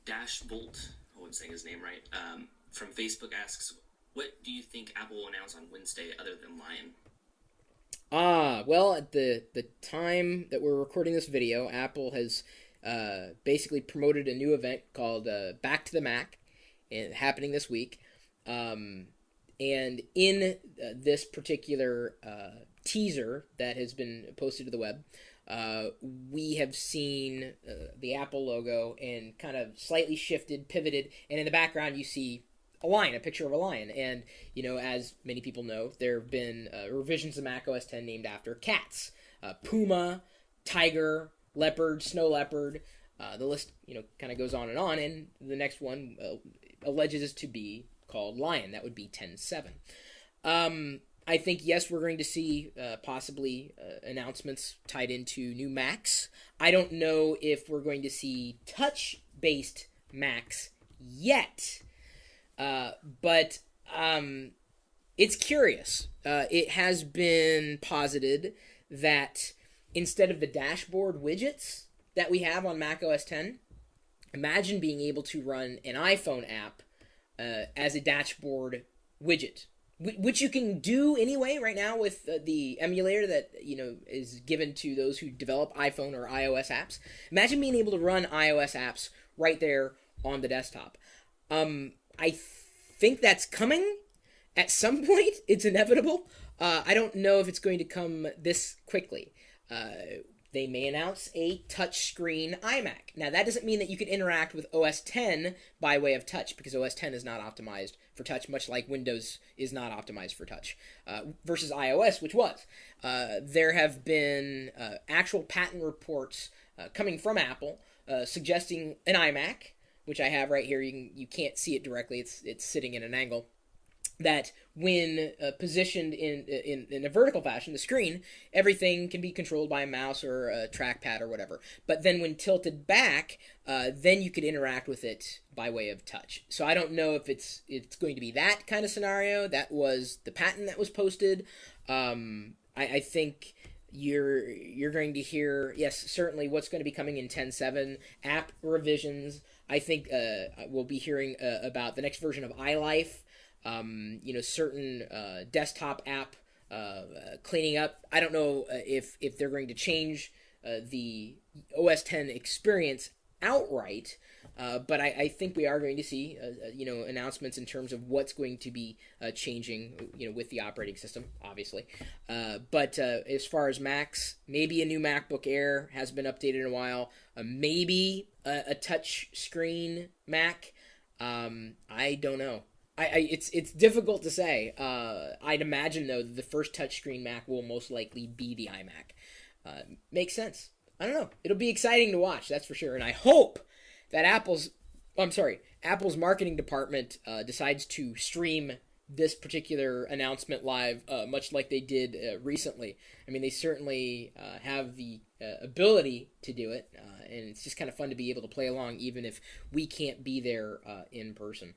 Dashbolt, I wasn't saying his name right, from Facebook asks, what do you think Apple will announce on Wednesday other than Lion? Well, at the time that we're recording this video, Apple has basically promoted a new event called Back to the Mac, happening this week. And in this particular teaser that has been posted to the web, we have seen the Apple logo and kind of slightly shifted, pivoted, and in the background you see a lion, a picture of a lion. And, you know, as many people know, there have been revisions of Mac OS X named after cats. Puma, tiger, leopard, snow leopard. The list, kind of goes on. And the next one alleges to be called lion. That would be 10.7. I think, yes, we're going to see possibly announcements tied into new Macs. I don't know if we're going to see touch-based Macs yet. But it's curious. It has been posited that instead of the dashboard widgets that we have on Mac OS X, imagine being able to run an iPhone app as a dashboard widget, which you can do anyway right now with the emulator that is given to those who develop iPhone or iOS apps. Imagine being able to run iOS apps right there on the desktop. I think that's coming at some point. It's inevitable. I don't know if it's going to come this quickly. They may announce a touchscreen iMac. Now, that doesn't mean that you can interact with OS X by way of touch, because OS X is not optimized for touch, much like Windows is not optimized for touch, versus iOS, which was. There have been actual patent reports coming from Apple suggesting an iMac, which I have right here. You can't see it directly. It's sitting in an angle. That when positioned in a vertical fashion, the screen, everything can be controlled by a mouse or a trackpad or whatever. But then when tilted back, then you could interact with it by way of touch. So I don't know if it's going to be that kind of scenario. That was the patent that was posted. I think you're going to hear, yes, certainly what's going to be coming in 10.7, app revisions. I think we'll be hearing about the next version of iLife. Certain desktop app cleaning up. I don't know if they're going to change the OS X experience outright, but I think we are going to see announcements in terms of what's going to be changing with the operating system, obviously. But as far as Macs, maybe a new MacBook Air has been updated in a while. Maybe a touch screen Mac. I don't know. It's difficult to say. I'd imagine, though, that the first touchscreen Mac will most likely be the iMac. Makes sense. I don't know. It'll be exciting to watch, that's for sure. And I hope that Apple's marketing department decides to stream this particular announcement live, much like they did recently. I mean, they certainly have the ability to do it, and it's just kind of fun to be able to play along, even if we can't be there in person.